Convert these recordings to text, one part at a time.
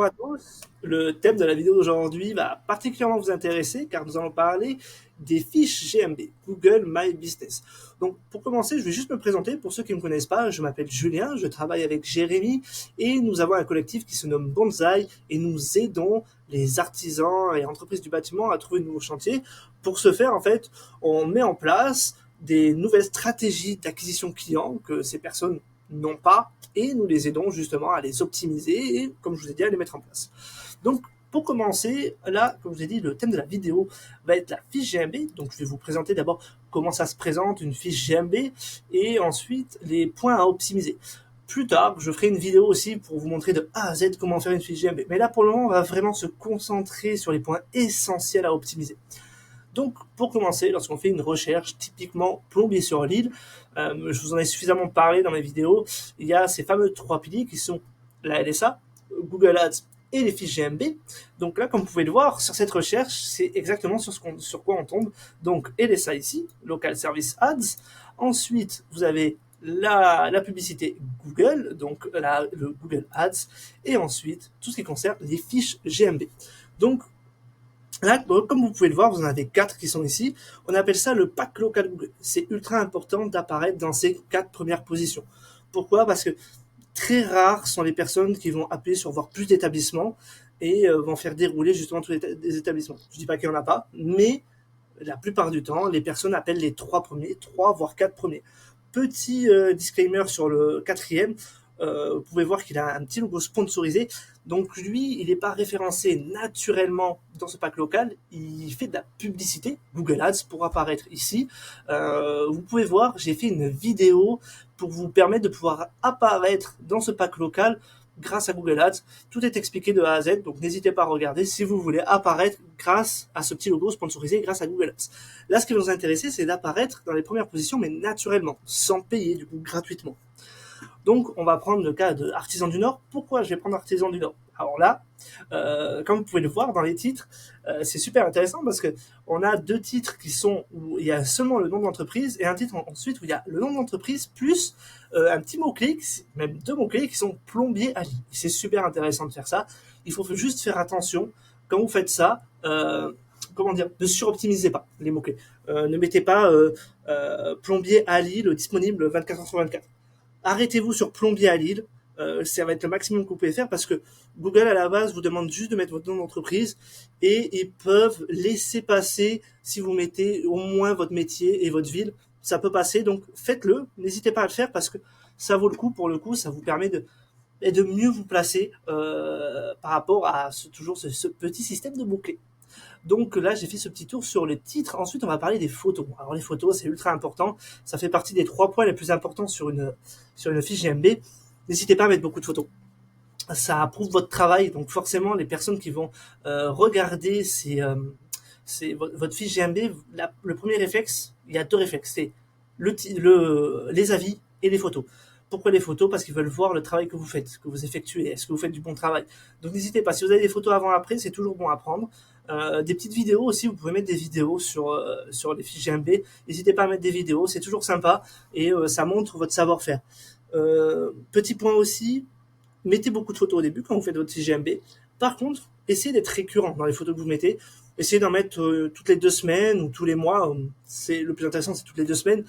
Bonjour à tous. Le thème de la vidéo d'aujourd'hui va particulièrement vous intéresser car nous allons parler des fiches GMB, Google My Business. Donc pour commencer, je vais juste me présenter. Pour ceux qui ne me connaissent pas, je m'appelle Julien, je travaille avec Jérémy et nous avons un collectif qui se nomme Bonsaï et nous aidons les artisans et entreprises du bâtiment à trouver de nouveaux chantiers. Pour ce faire, en fait, on met en place des nouvelles stratégies d'acquisition clients que ces personnes n'ont pas, et nous les aidons justement à les optimiser et, comme je vous ai dit, à les mettre en place. Donc, pour commencer, là, comme je vous ai dit, le thème de la vidéo va être la fiche GMB. Donc, je vais vous présenter d'abord comment ça se présente, une fiche GMB, et ensuite les points à optimiser. Plus tard, je ferai une vidéo aussi pour vous montrer de A à Z comment faire une fiche GMB. Mais là, pour le moment, on va vraiment se concentrer sur les points essentiels à optimiser. Donc, pour commencer, lorsqu'on fait une recherche typiquement plombier sur l'île, je vous en ai suffisamment parlé dans mes vidéos, il y a ces fameux 3 piliers qui sont la LSA, Google Ads et les fiches GMB. Donc là, comme vous pouvez le voir, sur cette recherche, c'est exactement sur quoi on tombe. Donc LSA ici, Local Service Ads. Ensuite, vous avez la publicité Google, donc le Google Ads. Et ensuite, tout ce qui concerne les fiches GMB. Donc, là, comme vous pouvez le voir, vous en avez 4 qui sont ici. On appelle ça le pack local Google. C'est ultra important d'apparaître dans ces 4 premières positions. Pourquoi? Parce que très rares sont les personnes qui vont appuyer sur voir plus d'établissements et vont faire dérouler justement tous les établissements. Je dis pas qu'il n'y en a pas, mais la plupart du temps, les personnes appellent les 3 premiers, 3 voire 4 premiers. Petit disclaimer sur le 4e, vous pouvez voir qu'il a un petit logo sponsorisé. Donc lui, il n'est pas référencé naturellement dans ce pack local. Il fait de la publicité, Google Ads, pour apparaître ici. Vous pouvez voir, j'ai fait une vidéo pour vous permettre de pouvoir apparaître dans ce pack local grâce à Google Ads. Tout est expliqué de A à Z, donc n'hésitez pas à regarder si vous voulez apparaître grâce à ce petit logo sponsorisé grâce à Google Ads. Là, ce qui va nous intéresser, c'est d'apparaître dans les premières positions, mais naturellement, sans payer, du coup, gratuitement. Donc, on va prendre le cas de Artisan du Nord. Pourquoi je vais prendre Artisan du Nord? Alors là, comme vous pouvez le voir dans les titres, c'est super intéressant parce que on a 2 titres qui sont où il y a seulement le nom de l'entreprise et un titre ensuite où il y a le nom de l'entreprise plus un petit mot-clé, même 2 mots-clés qui sont plombier à lit. C'est super intéressant de faire ça. Il faut juste faire attention quand vous faites ça. Comment dire, ne suroptimisez pas les mots-clés. Ne mettez pas plombier à Lille disponible 24 heures sur 24. Arrêtez-vous sur plombier à Lille. Ça va être le maximum que vous pouvez faire parce que Google à la base vous demande juste de mettre votre nom d'entreprise et ils peuvent laisser passer si vous mettez au moins votre métier et votre ville. Ça peut passer, donc faites-le. N'hésitez pas à le faire parce que ça vaut le coup. Pour le coup, ça vous permet de mieux vous placer par rapport à toujours ce petit système de mots-clés. Donc là, j'ai fait ce petit tour sur le titre. Ensuite, on va parler des photos. Alors les photos, c'est ultra important. Ça fait partie des 3 points les plus importants sur une fiche GMB. N'hésitez pas à mettre beaucoup de photos. Ça approuve votre travail. Donc forcément, les personnes qui vont regarder votre fiche GMB, le premier réflexe, il y a 2 réflexes. C'est les avis et les photos. Pourquoi les photos? Parce qu'ils veulent voir le travail que vous faites, que vous effectuez. Est-ce que vous faites du bon travail? Donc n'hésitez pas. Si vous avez des photos avant-après, c'est toujours bon à prendre. Des petites vidéos aussi, vous pouvez mettre des vidéos sur les fiches GMB. N'hésitez pas à mettre des vidéos, c'est toujours sympa et ça montre votre savoir-faire. Petit point aussi, mettez beaucoup de photos au début quand vous faites votre fiche GMB. Par contre, essayez d'être récurrent dans les photos que vous mettez. Essayez d'en mettre toutes les 2 semaines ou tous les mois. Le plus intéressant, c'est toutes les 2 semaines.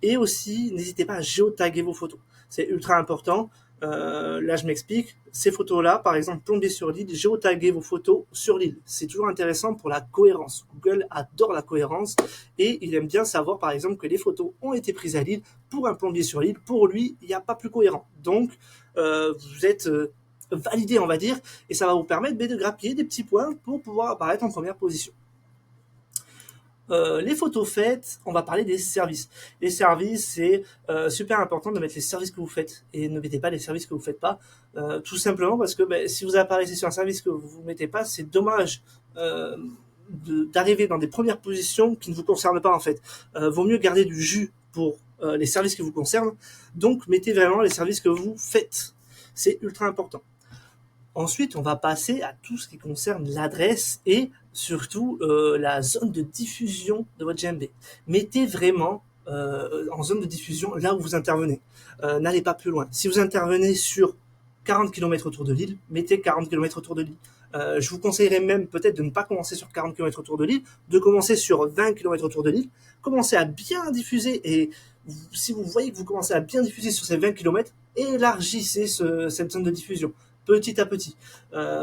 Et aussi, n'hésitez pas à géotaguer vos photos. C'est ultra important. Là, je m'explique. Ces photos-là, par exemple, plombier sur l'île, géotaguer vos photos sur l'île. C'est toujours intéressant pour la cohérence. Google adore la cohérence et il aime bien savoir, par exemple, que les photos ont été prises à l'île pour un plombier sur l'île. Pour lui, il n'y a pas plus cohérent. Donc, vous êtes validé, on va dire, et ça va vous permettre de grappiller des petits points pour pouvoir apparaître en première position. Les photos faites, on va parler des services. Les services, c'est super important de mettre les services que vous faites et ne mettez pas les services que vous faites pas. Tout simplement parce que si vous apparaissez sur un service que vous ne mettez pas, c'est dommage d'arriver dans des premières positions qui ne vous concernent pas en fait. Vaut mieux garder du jus pour les services qui vous concernent. Donc mettez vraiment les services que vous faites. C'est ultra important. Ensuite, on va passer à tout ce qui concerne l'adresse et surtout la zone de diffusion de votre GMB. Mettez vraiment en zone de diffusion là où vous intervenez. N'allez pas plus loin. Si vous intervenez sur 40 km autour de Lille, mettez 40 km autour de Lille. Je vous conseillerais même peut-être de ne pas commencer sur 40 km autour de Lille, de commencer sur 20 km autour de Lille, commencer à bien diffuser et si vous voyez que vous commencez à bien diffuser sur ces 20 km, élargissez cette zone de diffusion petit à petit.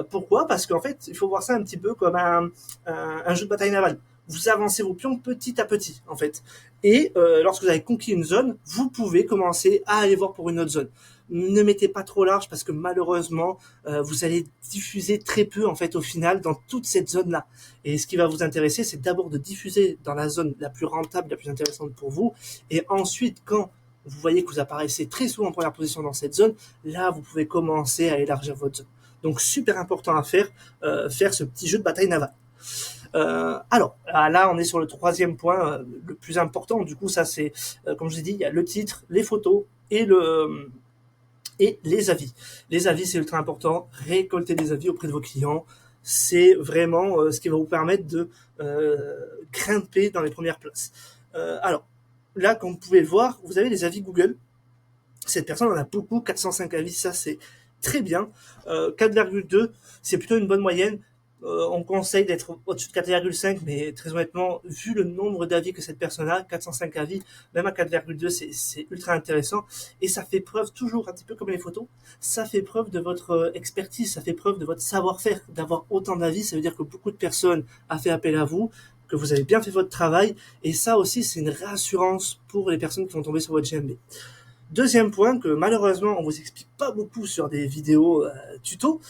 Pourquoi? Parce qu'en fait, il faut voir ça un petit peu comme un jeu de bataille navale. Vous avancez vos pions petit à petit, en fait. Et lorsque vous avez conquis une zone, vous pouvez commencer à aller voir pour une autre zone. Ne mettez pas trop large parce que malheureusement, vous allez diffuser très peu en fait au final dans toute cette zone-là. Et ce qui va vous intéresser, c'est d'abord de diffuser dans la zone la plus rentable, la plus intéressante pour vous. Et ensuite, quand vous voyez que vous apparaissez très souvent en première position dans cette zone, là, vous pouvez commencer à élargir votre zone. Donc, super important à faire ce petit jeu de bataille navale. Alors, là, on est sur le troisième point, le plus important. Du coup, ça, c'est, comme je l'ai dit, il y a le titre, les photos et les avis. Les avis, c'est ultra important. Récolter des avis auprès de vos clients, c'est vraiment ce qui va vous permettre de grimper dans les premières places. Alors, là, comme vous pouvez le voir, vous avez les avis Google. Cette personne en a beaucoup, 405 avis, ça c'est très bien. 4,2, c'est plutôt une bonne moyenne. On conseille d'être au-dessus de 4,5, mais très honnêtement, vu le nombre d'avis que cette personne a, 405 avis, même à 4,2, c'est ultra intéressant. Et ça fait preuve, toujours un petit peu comme les photos, ça fait preuve de votre expertise, ça fait preuve de votre savoir-faire. D'avoir autant d'avis, ça veut dire que beaucoup de personnes ont fait appel à vous, que vous avez bien fait votre travail. Et ça aussi, c'est une réassurance pour les personnes qui vont tomber sur votre GMB. Deuxième point que malheureusement on vous explique pas beaucoup sur des vidéos tuto,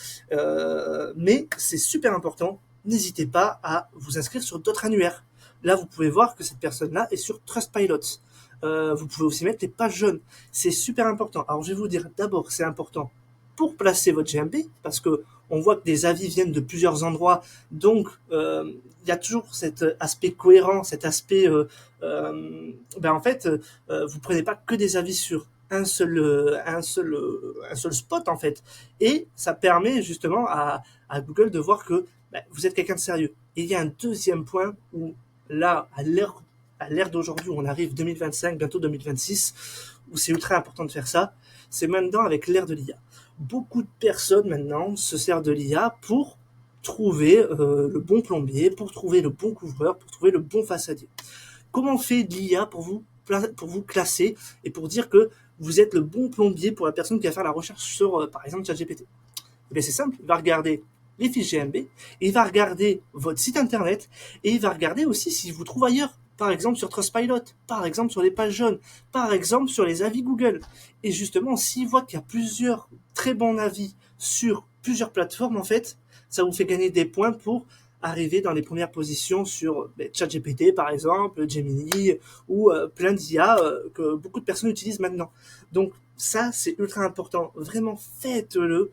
mais c'est super important. N'hésitez pas à vous inscrire sur d'autres annuaires. Là, vous pouvez voir que cette personne-là est sur Trustpilot. Vous pouvez aussi mettre les pages jaunes. C'est super important. Alors, je vais vous dire d'abord, c'est important pour placer votre GMB, parce que on voit que des avis viennent de plusieurs endroits, donc il y a toujours cet aspect cohérent, cet aspect, en fait, vous prenez pas que des avis sur un seul spot en fait, et ça permet justement à Google de voir que vous êtes quelqu'un de sérieux. Et il y a un deuxième point où là, à l'ère d'aujourd'hui, où on arrive 2025, bientôt 2026, où c'est ultra important de faire ça, c'est maintenant avec l'ère de l'IA. Beaucoup de personnes maintenant se servent de l'IA pour trouver le bon plombier, pour trouver le bon couvreur, pour trouver le bon façadier. Comment fait l'IA pour vous classer et pour dire que vous êtes le bon plombier pour la personne qui va faire la recherche sur, par exemple, ChatGPT? Eh bien, c'est simple, il va regarder les fiches GMB, il va regarder votre site internet et il va regarder aussi si vous trouve ailleurs. Par exemple sur Trustpilot, par exemple sur les pages jaunes, par exemple sur les avis Google. Et justement, s'il voit qu'il y a plusieurs très bons avis sur plusieurs plateformes, en fait, ça vous fait gagner des points pour arriver dans les premières positions sur ChatGPT par exemple, Gemini ou plein d'IA que beaucoup de personnes utilisent maintenant. Donc ça, c'est ultra important. Vraiment, faites-le.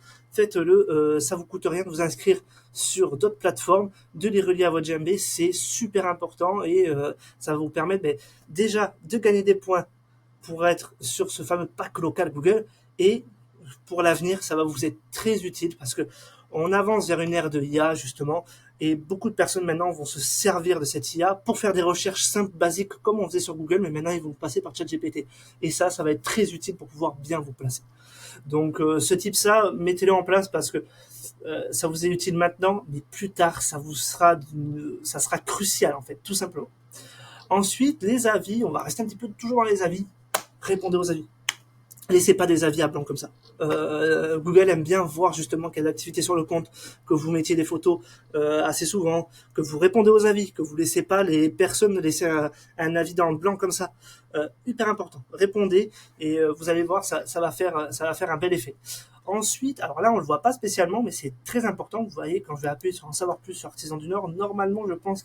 Ça vous coûte rien de vous inscrire sur d'autres plateformes, de les relier à votre GMB, c'est super important et ça va vous permettre déjà de gagner des points pour être sur ce fameux pack local Google, et pour l'avenir, ça va vous être très utile parce que on avance vers une ère de IA justement, et beaucoup de personnes maintenant vont se servir de cette IA pour faire des recherches simples, basiques, comme on faisait sur Google, mais maintenant ils vont passer par ChatGPT. Et ça va être très utile pour pouvoir bien vous placer. Donc ce type ça, mettez-le en place parce que ça vous est utile maintenant, mais plus tard, ça sera crucial en fait, tout simplement. Ensuite, les avis, on va rester un petit peu toujours dans les avis. Répondez aux avis. Laissez pas des avis à blanc comme ça. Google aime bien voir justement qu'il y a de l'activité sur le compte, que vous mettiez des photos assez souvent, que vous répondez aux avis, que vous laissez pas les personnes laisser un avis dans le blanc comme ça. Hyper important. Répondez et vous allez voir, ça va faire un bel effet. Ensuite, alors là on le voit pas spécialement, mais c'est très important. Vous voyez, quand je vais appuyer sur en savoir plus sur Artisan du Nord, normalement je pense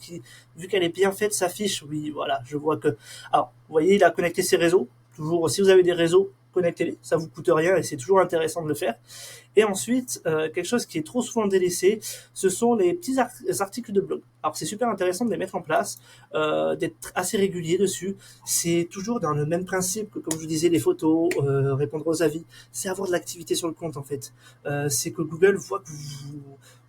vu qu'elle est bien faite, s'affiche. Oui, voilà, je vois que. Alors, vous voyez, il a connecté ses réseaux. Toujours, si vous avez des réseaux, connectez-les, ça vous coûte rien et c'est toujours intéressant de le faire. Et ensuite, quelque chose qui est trop souvent délaissé, ce sont les petits articles de blog. Alors c'est super intéressant de les mettre en place, d'être assez régulier dessus. C'est toujours dans le même principe que, comme je vous disais, les photos, répondre aux avis. C'est avoir de l'activité sur le compte en fait. C'est que Google voit que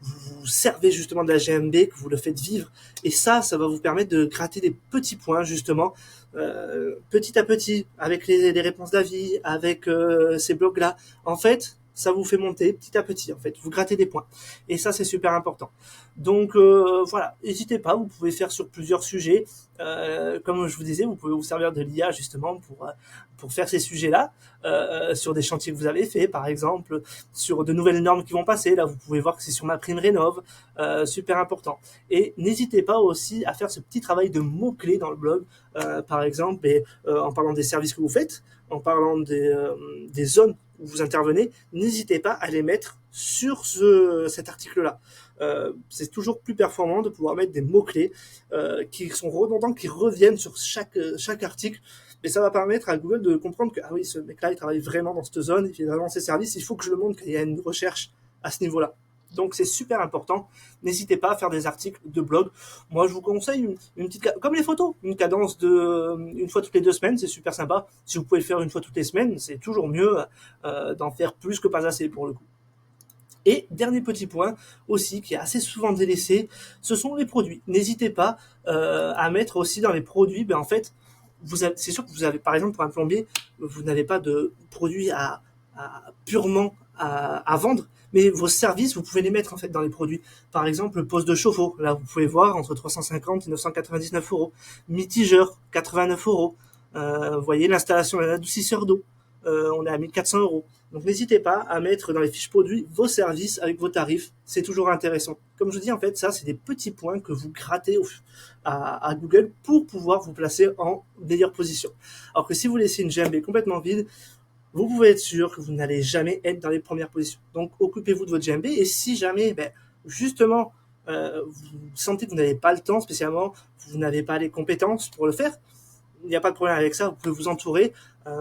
vous servez justement de la GMB, que vous le faites vivre. Et ça va vous permettre de gratter des petits points justement, petit à petit, avec les réponses d'avis, avec ces blogs-là. En fait, ça vous fait monter petit à petit, en fait. Vous grattez des points. Et ça, c'est super important. Donc, voilà. N'hésitez pas, vous pouvez faire sur plusieurs sujets. Comme je vous disais, vous pouvez vous servir de l'IA, justement, pour faire ces sujets-là, sur des chantiers que vous avez faits, par exemple, sur de nouvelles normes qui vont passer. Là, vous pouvez voir que c'est sur ma prime rénov, super important. Et n'hésitez pas aussi à faire ce petit travail de mots-clés dans le blog, par exemple, en parlant des services que vous faites, en parlant des zones où vous intervenez, n'hésitez pas à les mettre sur cet article-là. C'est toujours plus performant de pouvoir mettre des mots-clés qui sont redondants, qui reviennent sur chaque article. Et ça va permettre à Google de comprendre que, ah oui, ce mec-là, il travaille vraiment dans cette zone, il fait vraiment ses services, il faut que je le montre qu'il y a une recherche à ce niveau-là. Donc c'est super important. N'hésitez pas à faire des articles de blog. Moi, je vous conseille une petite, comme les photos, une cadence de une fois toutes les 2 semaines, c'est super sympa. Si vous pouvez le faire une fois toutes les semaines, c'est toujours mieux d'en faire plus que pas assez pour le coup. Et dernier petit point aussi qui est assez souvent délaissé, ce sont les produits. N'hésitez pas à mettre aussi dans les produits, en fait, c'est sûr que vous avez, par exemple, pour un plombier, vous n'avez pas de produits purement à vendre, mais vos services, vous pouvez les mettre en fait dans les produits. Par exemple, le poste de chauffe-eau, là vous pouvez voir entre 350 et 999 euros. Mitigeur, 89 euros. Vous voyez l'installation d'un adoucisseur d'eau, on est à 1400 euros. Donc n'hésitez pas à mettre dans les fiches produits vos services avec vos tarifs, c'est toujours intéressant. Comme je dis, en fait, ça c'est des petits points que vous grattez à Google pour pouvoir vous placer en meilleure position. Alors que si vous laissez une GMB complètement vide, vous pouvez être sûr que vous n'allez jamais être dans les premières positions. Donc occupez-vous de votre GMB et si jamais, justement, vous sentez que vous n'avez pas le temps spécialement, vous n'avez pas les compétences pour le faire, il n'y a pas de problème avec ça, vous pouvez vous entourer.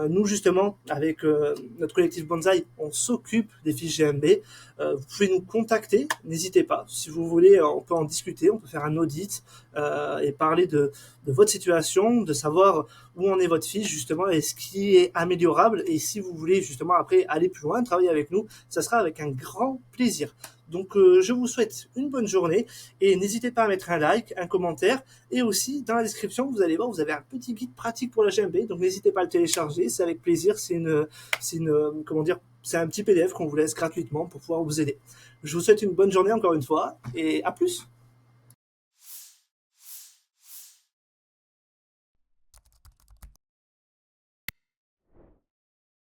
Nous, justement, avec notre collectif Bonsaï, on s'occupe des fiches GMB. Vous pouvez nous contacter, n'hésitez pas. Si vous voulez, on peut en discuter, on peut faire un audit et parler de votre situation, de savoir où en est votre fiche, justement, et ce qui est améliorable. Et si vous voulez, justement, après, aller plus loin, travailler avec nous, ça sera avec un grand plaisir. Donc, je vous souhaite une bonne journée et n'hésitez pas à mettre un like, un commentaire et aussi dans la description, vous allez voir, vous avez un petit guide pratique pour la GMB. Donc, n'hésitez pas à le télécharger, c'est avec plaisir. C'est un petit PDF qu'on vous laisse gratuitement pour pouvoir vous aider. Je vous souhaite une bonne journée encore une fois et à plus.